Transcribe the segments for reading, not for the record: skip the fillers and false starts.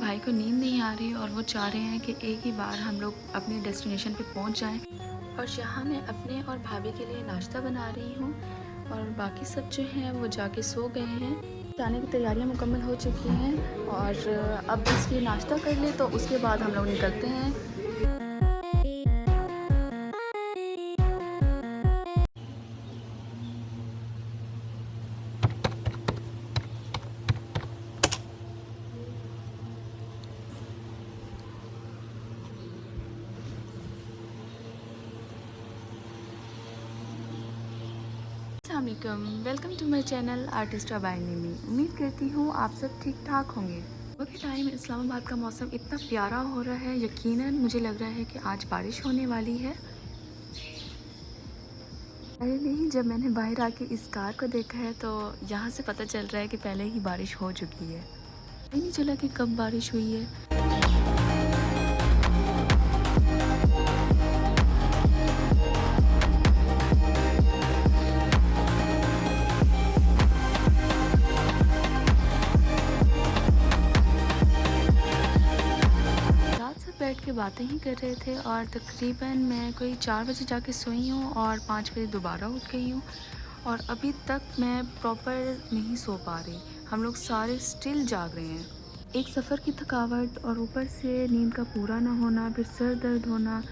भाई को नींद नहीं आ रही और वो चाह रहे हैं कि एक ही बार हम लोग अपने डेस्टिनेशन पे पहुंच जाएं। और यहाँ मैं अपने और भाभी के लिए नाश्ता बना रही हूँ और बाकी सब जो हैं वो जाके सो गए हैं। जाने की तैयारियाँ मुकम्मल हो चुकी हैं और अब बस ये नाश्ता कर ले तो उसके बाद हम लोग निकलते हैं। अस्सलामुअलैकुम, welcome to my channel Artista by Nimi. उम्मीद करती हूँ आप सब ठीक ठाक होंगे। सुबह के टाइम इस्लामाबाद का मौसम इतना प्यारा हो रहा है, यकीनन मुझे लग रहा है कि आज बारिश होने वाली है। अरे नहीं, जब मैंने बाहर आके इस कार को देखा है तो यहाँ से पता चल रहा है कि पहले ही बारिश हो चुकी है। पता नहीं चला कि कब बारिश हुई है। बैठ के बातें ही कर रहे थे और तकरीबन मैं कोई 4 बजे जाके सोई हूँ और 5 बजे दोबारा उठ गई हूँ और अभी तक मैं प्रॉपर नहीं सो पा रही। हम लोग सारे स्टिल जाग रहे हैं। एक सफ़र की थकावट और ऊपर से नींद का पूरा ना होना, फिर सर दर्द होना,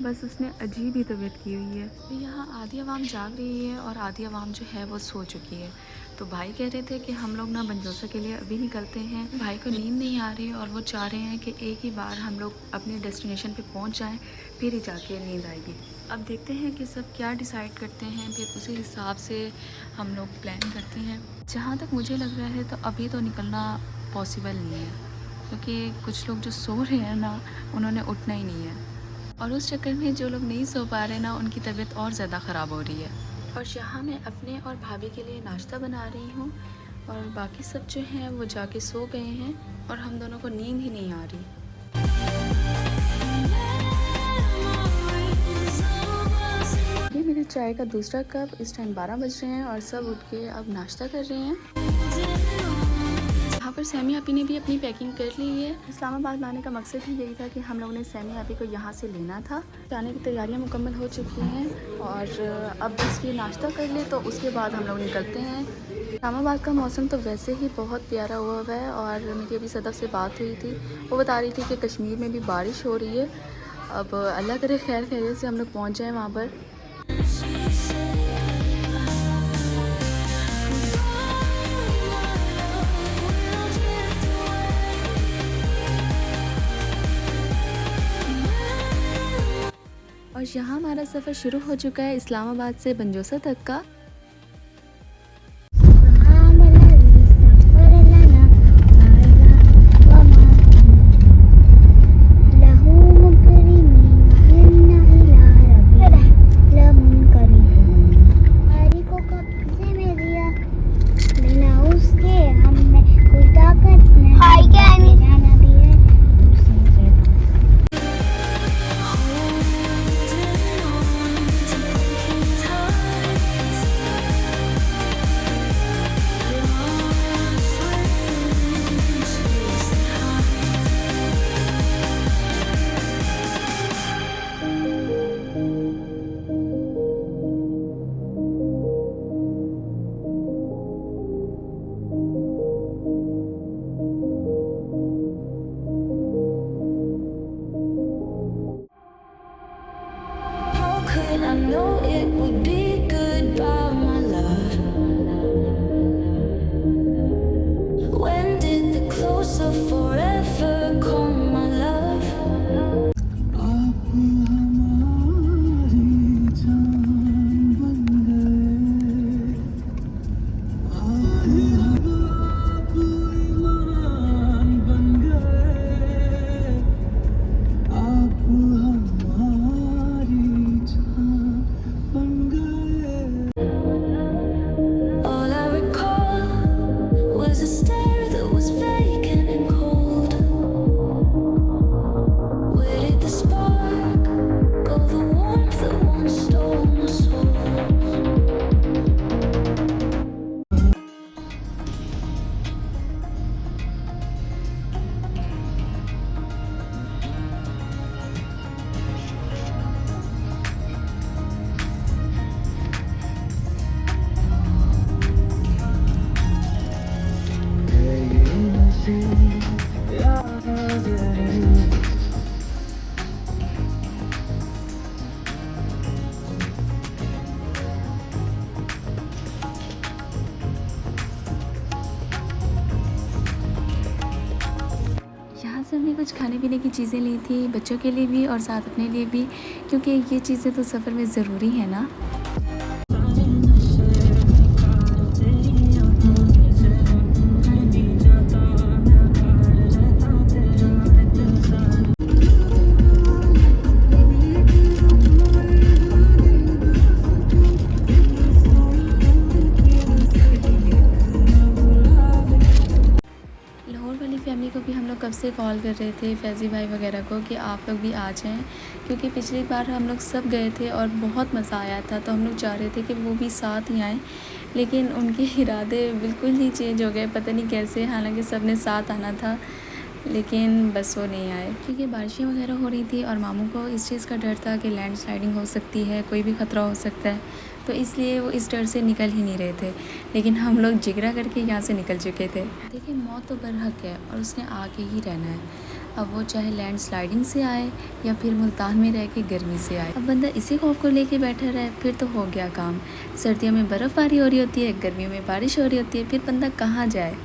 बस उसने अजीब ही तबीयत की हुई है। तो यहाँ आधी आवाम जाग रही है और आधी आवाम जो है वो सो चुकी है। तो भाई कह रहे थे कि हम लोग ना बनजोसा के लिए अभी निकलते हैं। भाई को नींद नहीं आ रही और वो चाह रहे हैं कि एक ही बार हम लोग अपने डेस्टिनेशन पे पहुंच जाएं, फिर ही जाके नींद आएगी। अब देखते हैं कि सब क्या डिसाइड करते हैं, फिर उसी हिसाब से हम लोग प्लान करते हैं। जहाँ तक मुझे लग रहा है तो अभी तो निकलना पॉसिबल नहीं है, क्योंकि कुछ लोग जो सो रहे हैं ना उन्होंने उठना ही नहीं है और उस चक्कर में जो लोग नहीं सो पा रहे ना उनकी तबीयत और ज़्यादा ख़राब हो रही है। और यहाँ मैं अपने और भाभी के लिए नाश्ता बना रही हूँ और बाकी सब जो हैं वो जाके सो गए हैं और हम दोनों को नींद ही नहीं आ रही। ये मेरे चाय का दूसरा कप। इस टाइम 12 बज रहे हैं और सब उठ के अब नाश्ता कर रहे हैं। यहाँ पर सैमी आपी ने भी अपनी पैकिंग कर ली है। इस्लामाबाद लाने का मकसद ही यही था कि हम लोगों ने सैमी आपी को यहाँ से लेना था। जाने की तैयारियाँ मुकम्मल हो चुकी हैं और अब बस ये नाश्ता कर ले तो उसके बाद हम लोग निकलते हैं। इस्लामाबाद का मौसम तो वैसे ही बहुत प्यारा हुआ है और मेरी अभी सदफ से बात हुई थी, वो बता रही थी कि कश्मीर में भी बारिश हो रही है। अब अल्लाह करे खैर खैरियत से हम लोग पहुँच जाएँ वहाँ पर। और यहाँ हमारा सफ़र शुरू हो चुका है इस्लामाबाद से बनजोसा तक का। यहाँ से हमने कुछ खाने पीने की चीज़ें ली थी, बच्चों के लिए भी और साथ अपने लिए भी, क्योंकि ये चीज़ें तो सफ़र में ज़रूरी है ना। लाहौर वाली फैमिली को भी हम लोग कब से कॉल कर रहे थे, फैज़ी भाई वगैरह को, कि आप लोग भी आ जाएँ, क्योंकि पिछली बार हम लोग सब गए थे और बहुत मज़ा आया था, तो हम लोग चाह रहे थे कि वो भी साथ ही आएँ। लेकिन उनके इरादे बिल्कुल ही चेंज हो गए, पता नहीं कैसे, हालांकि सब ने साथ आना था, लेकिन बस वो नहीं आए क्योंकि बारिशें वगैरह हो रही थी और मामू को इस चीज़ का डर था कि लैंडस्लाइडिंग हो सकती है, कोई भी ख़तरा हो सकता है, तो इसलिए वो इस डर से निकल ही नहीं रहे थे। लेकिन हम लोग जिगरा करके यहाँ से निकल चुके थे। देखिए, मौत तो बरहक है और उसने आके ही रहना है। अब वो चाहे लैंडस्लाइडिंग से आए या फिर मुल्तान में रह के गर्मी से आए, अब बंदा इसी खौफ को लेके बैठा रहे, फिर तो हो गया काम। सर्दियों में बर्फ़बारी हो रही होती है, गर्मियों में बारिश हो रही होती है, फिर बंदा कहाँ जाए।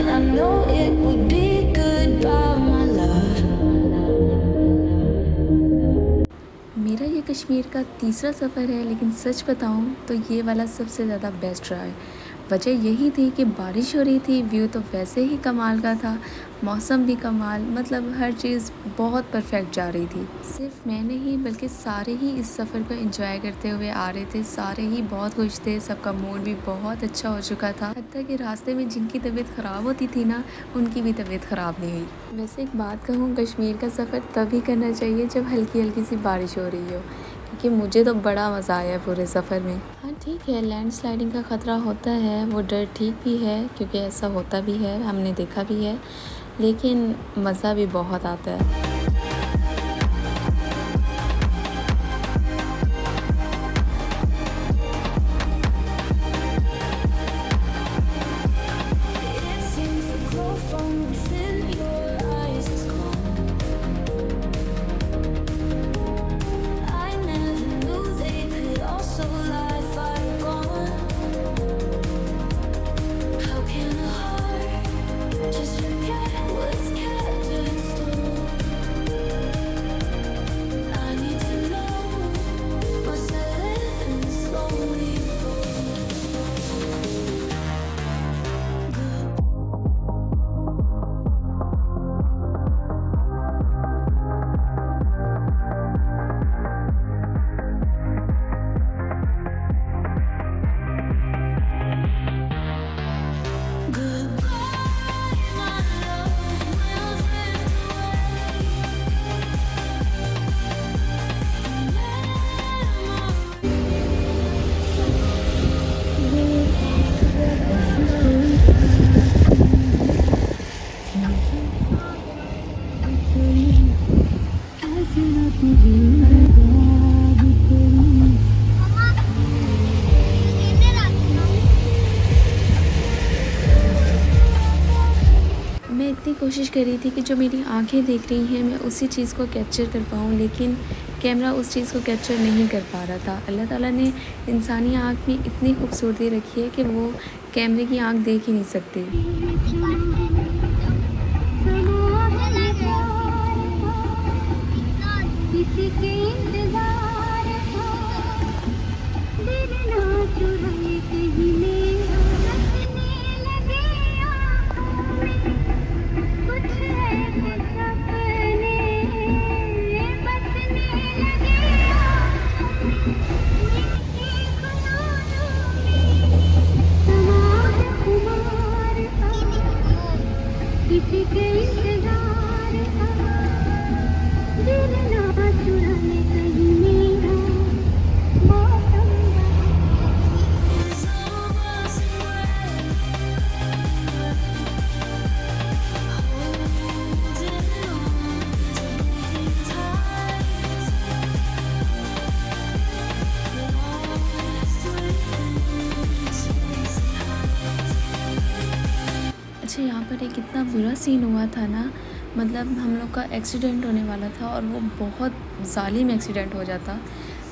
I know it would be goodbye, my love. मेरा ये कश्मीर का तीसरा सफ़र है, लेकिन सच बताऊँ तो ये वाला सबसे ज़्यादा बेस्ट रहा है। वजह यही थी कि बारिश हो रही थी, व्यू तो वैसे ही कमाल का था, मौसम भी कमाल, मतलब हर चीज़ बहुत परफेक्ट जा रही थी। सिर्फ मैं नहीं बल्कि सारे ही इस सफ़र को एंजॉय करते हुए आ रहे थे, सारे ही बहुत खुश थे, सबका मूड भी बहुत अच्छा हो चुका था। हत्ता कि रास्ते में जिनकी तबीयत ख़राब होती थी ना, उनकी भी तबीयत ख़राब नहीं हुई। वैसे एक बात कहूँ, कश्मीर का सफ़र तभी करना चाहिए जब हल्की हल्की सी बारिश हो रही हो, क्योंकि मुझे तो बड़ा मज़ा आया पूरे सफ़र में। हाँ ठीक है, लैंडस्लाइडिंग का ख़तरा होता है, वो डर ठीक भी है क्योंकि ऐसा होता भी है, हमने देखा भी है, लेकिन मज़ा भी बहुत आता है। कोशिश कर रही थी कि जो मेरी आंखें देख रही हैं मैं उसी चीज़ को कैप्चर कर पाऊँ, लेकिन कैमरा उस चीज़ को कैप्चर नहीं कर पा रहा था। अल्लाह ताला ने इंसानी आँख में इतनी खूबसूरती रखी है कि वो कैमरे की आँख देख ही नहीं सकती। किसी के इंतजार था, दिल ना चुराए कहीं मेरा, बसने लगे आँखों में कुछ ऐसे सपने, बसने लगे आँखों में मीठे ख्यालों में, समा है खुमार था, किसी के इंतजार था, दिल ना चुराए कहीं मेरा, मौसम अच्छा, यहाँ पर एक इतना बुरा सीन हुआ था ना, मतलब हम लोग का एक्सीडेंट होने वाला था और वो बहुत ज़ालिम एक्सीडेंट हो जाता।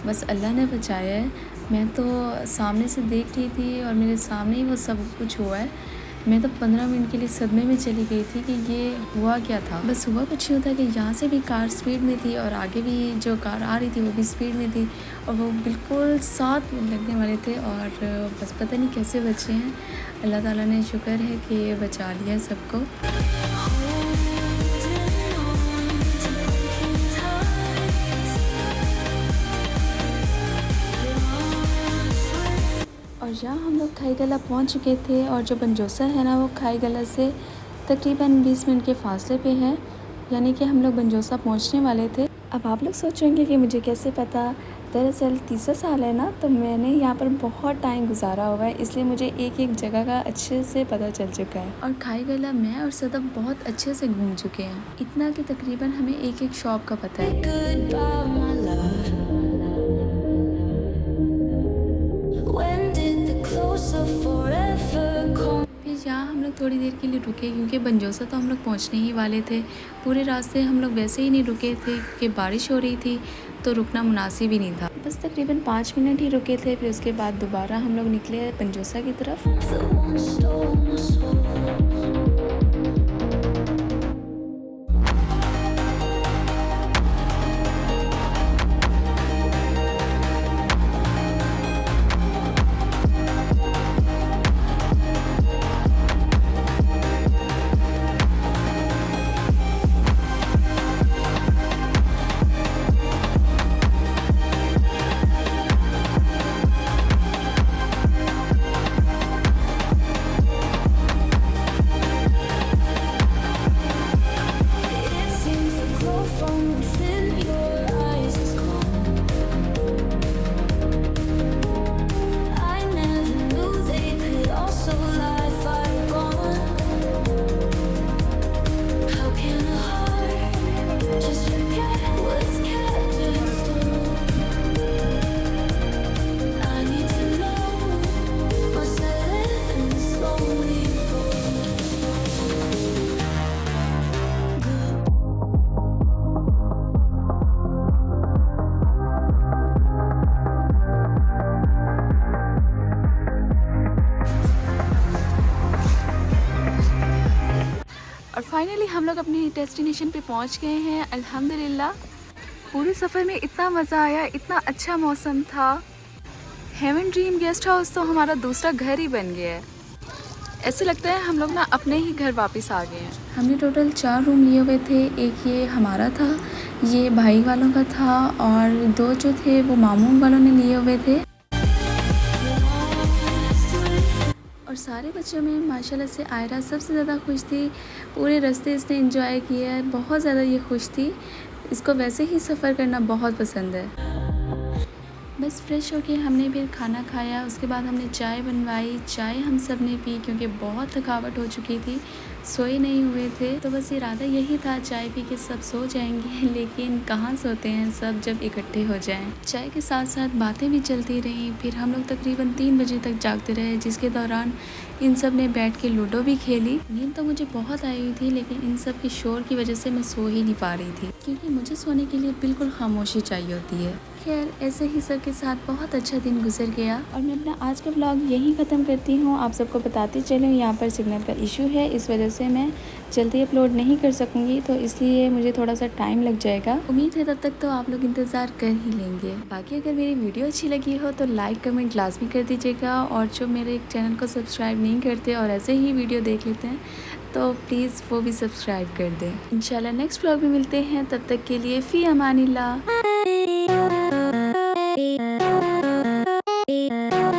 बस अल्लाह ने बचाया है। मैं तो सामने से देख रही थी और मेरे सामने ही वो सब कुछ हुआ है। मैं तो 15 मिनट के लिए सदमे में चली गई थी कि ये हुआ क्या था। बस हुआ कुछ यूँ था कि यहाँ से भी कार स्पीड में थी और आगे भी जो कार आ रही थी वो भी स्पीड में थी और वो बिल्कुल साथ में लगने वाले थे और बस पता नहीं कैसे बचे हैं। अल्लाह ताला ने शुक्र है कि बचा लिया सबको। और यहाँ हम लोग खाई गला पहुँच चुके थे और जो बनजोसा है ना वो खाई गला से तकरीबन 20 मिनट के फासले पे है, यानी कि हम लोग बनजोसा पहुँचने वाले थे। अब आप लोग सोचेंगे कि मुझे कैसे पता, दरअसल तीसरा साल है ना, तो मैंने यहाँ पर बहुत टाइम गुजारा हुआ है, इसलिए मुझे एक एक जगह का अच्छे से पता चल चुका है। और खाई गला मैं और सदब बहुत अच्छे से घूम चुके हैं, इतना कि तकरीबन हमें एक एक शॉप का पता है। फिर यहाँ हम लोग थोड़ी देर के लिए रुके क्योंकि बनजोसा तो हम लोग पहुँचने ही वाले थे। पूरे रास्ते हम लोग वैसे ही नहीं रुके थे क्योंकि बारिश हो रही थी, तो रुकना मुनासिब ही नहीं था। बस तकरीबन 5 मिनट ही रुके थे। फिर उसके बाद दोबारा हम लोग निकले बनजोसा की तरफ। और फाइनली हम लोग अपने डेस्टिनेशन पे पहुंच गए हैं अल्हम्दुलिल्लाह। पूरे सफ़र में इतना मज़ा आया, इतना अच्छा मौसम था। हेवन ड्रीम गेस्ट हाउस तो हमारा दूसरा घर ही बन गया है। ऐसे लगता है हम लोग ना अपने ही घर वापस आ गए हैं। हमने टोटल 4 रूम लिए हुए थे। एक ये हमारा था, ये भाई वालों का था और 2 जो थे वो मामू वालों ने लिए हुए थे। और सारे बच्चों में माशाल्लाह से आयरा सबसे ज़्यादा खुश थी। पूरे रास्ते इसने एंजॉय किया है, बहुत ज़्यादा ये खुश थी। इसको वैसे ही सफ़र करना बहुत पसंद है। बस फ्रेश होके हमने फिर खाना खाया, उसके बाद हमने चाय बनवाई। चाय हम सब ने पी क्योंकि बहुत थकावट हो चुकी थी, सोए नहीं हुए थे। तो बस इरादा यही था चाय पी के सब सो जाएंगे, लेकिन कहाँ सोते हैं सब जब इकट्ठे हो जाएं। चाय के साथ साथ बातें भी चलती रहीं। फिर हम लोग तकरीबन 3 बजे तक जागते रहे, जिसके दौरान इन सब ने बैठ के लूडो भी खेली। नींद तो मुझे बहुत आई हुई थी, लेकिन इन सब की शोर की वजह से मैं सो ही नहीं पा रही थी, क्योंकि मुझे सोने के लिए बिल्कुल खामोशी चाहिए होती है। खैर, ऐसे ही सब के साथ बहुत अच्छा दिन गुजर गया और मैं अपना आज का व्लॉग यहीं ख़त्म करती हूँ। आप सबको बताते चलूँ, यहाँ पर सिग्नल का इशू है, इस वजह से मैं जल्दी अपलोड नहीं कर सकूँगी, तो इसलिए मुझे थोड़ा सा टाइम लग जाएगा। उम्मीद है तब तक तो आप लोग इंतज़ार कर ही लेंगे। बाकी अगर मेरी वीडियो अच्छी लगी हो तो लाइक कमेंट लाजमी कर दीजिएगा, और जो मेरे चैनल को सब्सक्राइब नहीं करते और ऐसे ही वीडियो देख लेते हैं तो प्लीज़ वो भी सब्सक्राइब कर दें। इंशाल्लाह नेक्स्ट व्लॉग में मिलते हैं, तब तक के लिए फ़ी अमानिल्लाह।